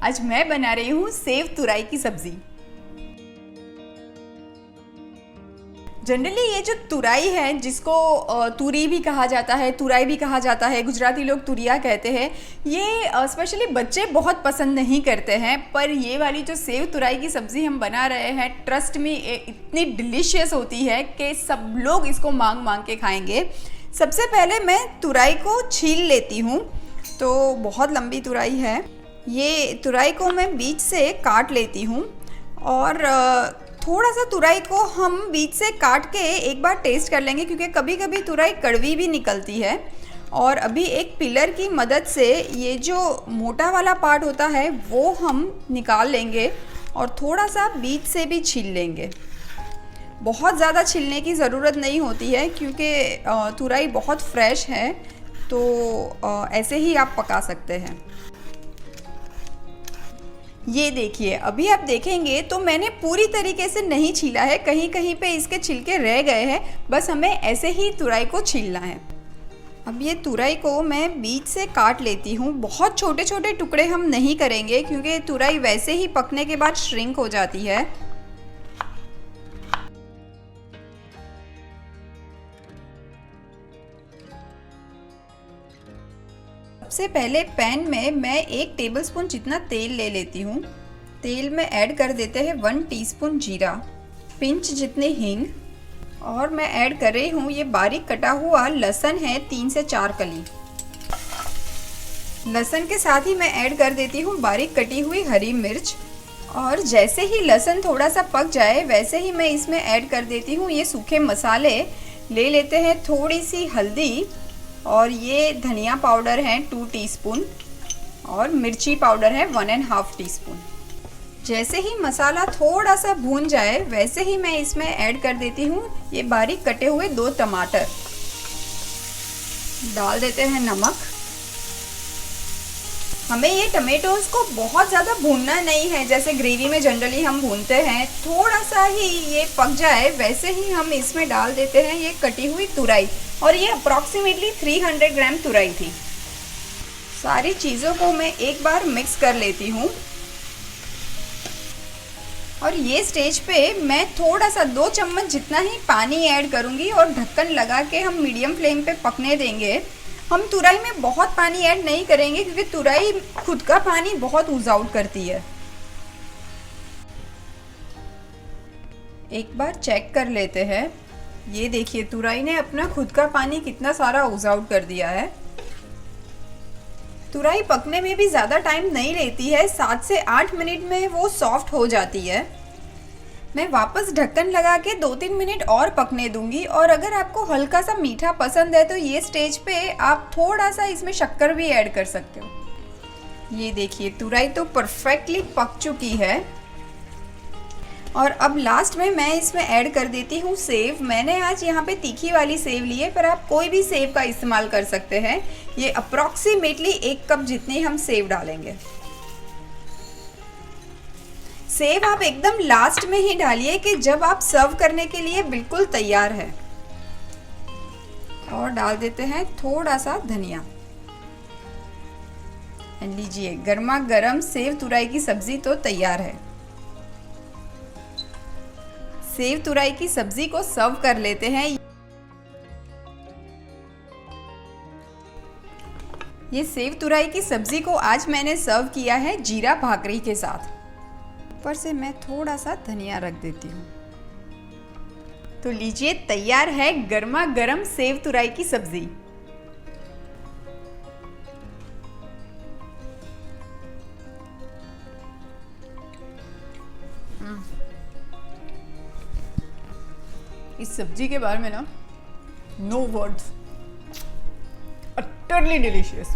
आज मैं बना रही हूँ सेव तुरई की सब्जी। जनरली ये जो तुरई है, जिसको तुरी भी कहा जाता है, तुरई भी कहा जाता है, गुजराती लोग तुरिया कहते हैं, ये स्पेशली बच्चे बहुत पसंद नहीं करते हैं। पर ये वाली जो सेव तुरई की सब्ज़ी हम बना रहे हैं, ट्रस्ट मी, इतनी डिलीशियस होती है कि सब लोग इसको मांग मांग के खाएंगे। सबसे पहले मैं तुरई को छील लेती हूँ। तो बहुत लंबी तुरई है, ये तुरई को मैं बीच से काट लेती हूँ। और थोड़ा सा तुरई को हम बीच से काट के एक बार टेस्ट कर लेंगे, क्योंकि कभी कभी तुरई कड़वी भी निकलती है। और अभी एक पिलर की मदद से ये जो मोटा वाला पार्ट होता है वो हम निकाल लेंगे और थोड़ा सा बीच से भी छील लेंगे। बहुत ज़्यादा छीलने की ज़रूरत नहीं होती है, क्योंकि तुरई बहुत फ्रेश है, तो ऐसे ही आप पका सकते हैं। ये देखिए, अभी आप देखेंगे तो मैंने पूरी तरीके से नहीं छीला है, कहीं कहीं पे इसके छिलके रह गए हैं। बस हमें ऐसे ही तुरई को छीलना है। अब ये तुरई को मैं बीच से काट लेती हूँ। बहुत छोटे छोटे टुकड़े हम नहीं करेंगे, क्योंकि तुरई वैसे ही पकने के बाद श्रिंक हो जाती है। सबसे पहले पैन में मैं 1 टेबलस्पून जितना तेल ले लेती हूँ। तेल में ऐड कर देते हैं 1 टीस्पून जीरा, पिंच जितनी हींग, और मैं ऐड कर रही हूँ ये बारीक कटा हुआ लहसुन है, 3 से 4 कली। लहसुन के साथ ही मैं ऐड कर देती हूँ बारीक कटी हुई हरी मिर्च। और जैसे ही लहसुन थोड़ा सा पक जाए, वैसे ही मैं इसमें ऐड कर देती हूँ ये सूखे मसाले। ले लेते हैं थोड़ी सी हल्दी, और ये धनिया पाउडर है 2 टीस्पून, और मिर्ची पाउडर है 1.5 टीस्पून। जैसे ही मसाला थोड़ा सा भून जाए, वैसे ही मैं इसमें ऐड कर देती हूँ ये बारीक कटे हुए 2 टमाटर। डाल देते हैं नमक। हमें ये टमेटोज को बहुत ज़्यादा भूनना नहीं है, जैसे ग्रेवी में जनरली हम भूनते हैं। थोड़ा सा ही ये पक जाए, वैसे ही हम इसमें डाल देते हैं ये कटी हुई तुरई। और ये अप्रॉक्सीमेटली 300 ग्राम तुरई थी। सारी चीज़ों को मैं एक बार मिक्स कर लेती हूँ। और ये स्टेज पे मैं थोड़ा सा 2 चम्मच जितना ही पानी ऐड करूँगी और ढक्कन लगा के हम मीडियम फ्लेम पे पकने देंगे। हम तुरई में बहुत पानी ऐड नहीं करेंगे, क्योंकि तुरई खुद का पानी बहुत ऊज आउट करती है। एक बार चेक कर लेते हैं। ये देखिए, तुरई ने अपना खुद का पानी कितना सारा ऊज आउट कर दिया है। तुरई पकने में भी ज़्यादा टाइम नहीं लेती है, 7 से 8 मिनट में वो सॉफ्ट हो जाती है। मैं वापस ढक्कन लगा के 2-3 मिनट और पकने दूंगी। और अगर आपको हल्का सा मीठा पसंद है, तो ये स्टेज पे आप थोड़ा सा इसमें शक्कर भी ऐड कर सकते हो। ये देखिए, तुरई तो परफेक्टली पक चुकी है। और अब लास्ट में मैं इसमें ऐड कर देती हूँ सेव। मैंने आज यहाँ पे तीखी वाली सेव ली है, पर आप कोई भी सेव का इस्तेमाल कर सकते हैं। ये अप्रॉक्सीमेटली 1 कप जितनी हम सेव डालेंगे। सेव आप एकदम लास्ट में ही डालिए, कि जब आप सर्व करने के लिए बिल्कुल तैयार है। और डाल देते हैं थोड़ा सा धनिया। लीजिए, गर्मा गर्म सेव तुरई की सब्जी तो तैयार है। सेव तुरई की सब्जी को सर्व कर लेते हैं। ये सेव तुरई की सब्जी को आज मैंने सर्व किया है जीरा भाकरी के साथ। ऊपर से मैं थोड़ा सा धनिया रख देती हूँ। तो लीजिए, तैयार है गर्मा गर्म सेव तुरई की सब्जी। इस सब्जी के बारे में ना, नो वर्ड्स, अटरली डिलीशियस।